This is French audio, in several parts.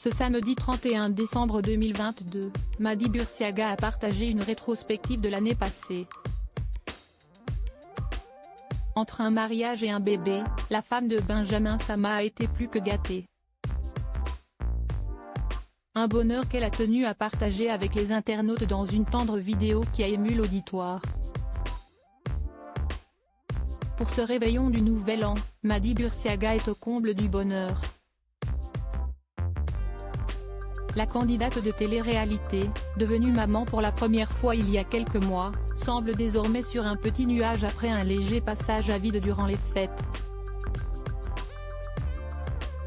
Ce samedi 31 décembre 2022, Mady Bursiaga a partagé une rétrospective de l'année passée. Entre un mariage et un bébé, la femme de Benjamin Sama a été plus que gâtée. Un bonheur qu'elle a tenu à partager avec les internautes dans une tendre vidéo qui a ému l'auditoire. Pour ce réveillon du Nouvel An, Mady Bursiaga est au comble du bonheur. La candidate de télé-réalité, devenue maman pour la première fois il y a quelques mois, semble désormais sur un petit nuage après un léger passage à vide durant les fêtes.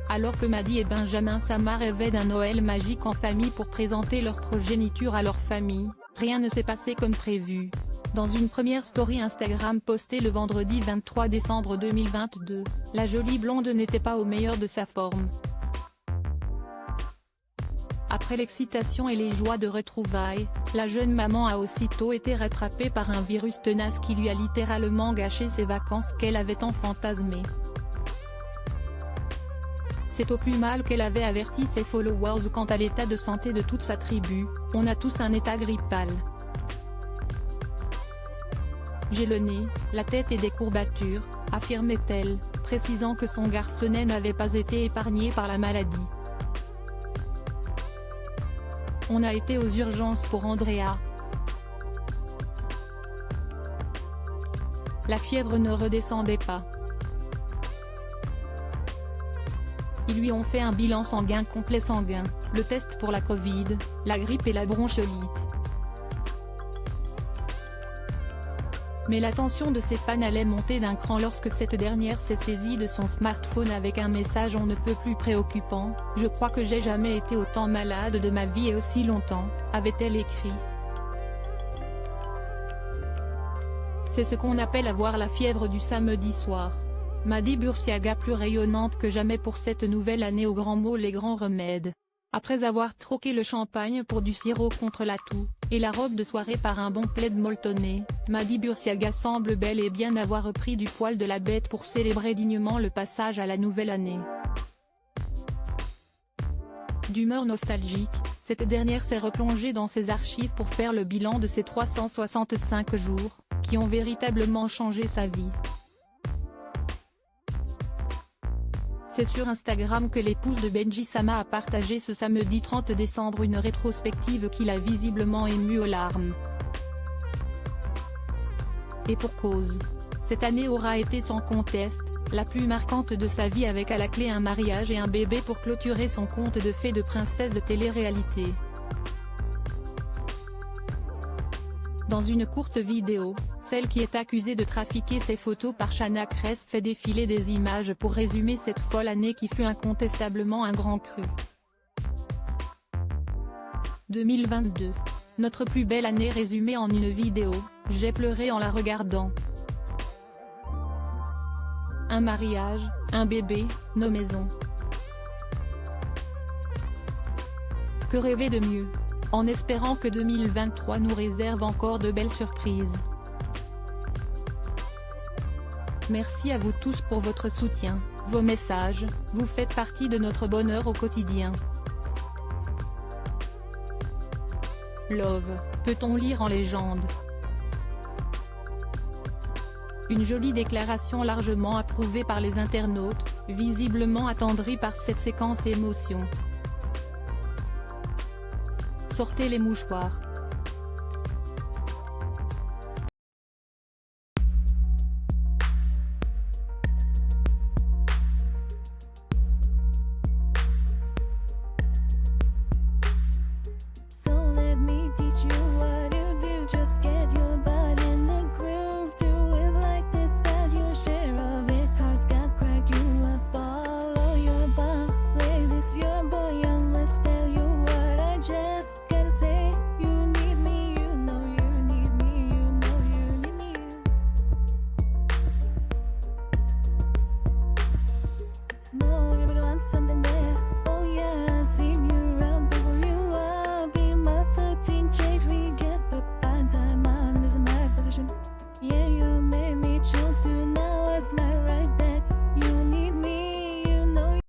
Alors que Mady et Benjamin Sama rêvaient d'un Noël magique en famille pour présenter leur progéniture à leur famille, rien ne s'est passé comme prévu. Dans une première story Instagram postée le vendredi 23 décembre 2022, la jolie blonde n'était pas au meilleur de sa forme. Après l'excitation et les joies de retrouvailles, la jeune maman a aussitôt été rattrapée par un virus tenace qui lui a littéralement gâché ses vacances qu'elle avait tant fantasmées. C'est au plus mal qu'elle avait averti ses followers quant à l'état de santé de toute sa tribu. On a tous un état grippal. J'ai le nez, la tête et des courbatures, affirmait-elle, précisant que son garçonnet n'avait pas été épargné par la maladie. On a été aux urgences pour Andrea. La fièvre ne redescendait pas. Ils lui ont fait un bilan sanguin complet sanguin, le test pour la Covid, la grippe et la bronchiolite. Mais l'attention de ses fans allait monter d'un cran lorsque cette dernière s'est saisie de son smartphone avec un message on ne peut plus préoccupant. « Je crois que j'ai jamais été autant malade de ma vie et aussi longtemps », avait-elle écrit. C'est ce qu'on appelle avoir la fièvre du samedi soir. Mady Bursiaga plus rayonnante que jamais pour cette nouvelle année aux grands mots les grands remèdes. Après avoir troqué le champagne pour du sirop contre la toux, et la robe de soirée par un bon plaid molletonné, Mady Bursiaga semble bel et bien avoir repris du poil de la bête pour célébrer dignement le passage à la nouvelle année. D'humeur nostalgique, cette dernière s'est replongée dans ses archives pour faire le bilan de ces 365 jours, qui ont véritablement changé sa vie. C'est sur Instagram que l'épouse de Benji Sama a partagé ce samedi 30 décembre une rétrospective qui l'a visiblement émue aux larmes. Et pour cause. Cette année aura été sans conteste, la plus marquante de sa vie avec à la clé un mariage et un bébé pour clôturer son conte de fées de princesse de télé-réalité. Dans une courte vidéo, celle qui est accusée de trafiquer ses photos par Shanna Kress fait défiler des images pour résumer cette folle année qui fut incontestablement un grand cru. 2022. Notre plus belle année résumée en une vidéo, j'ai pleuré en la regardant. Un mariage, un bébé, nos maisons. Que rêver de mieux, en espérant que 2023 nous réserve encore de belles surprises. Merci à vous tous pour votre soutien, vos messages, vous faites partie de notre bonheur au quotidien. Love, peut-on lire en légende. Une jolie déclaration largement approuvée par les internautes, visiblement attendris par cette séquence émotion. Sortez les mouchoirs.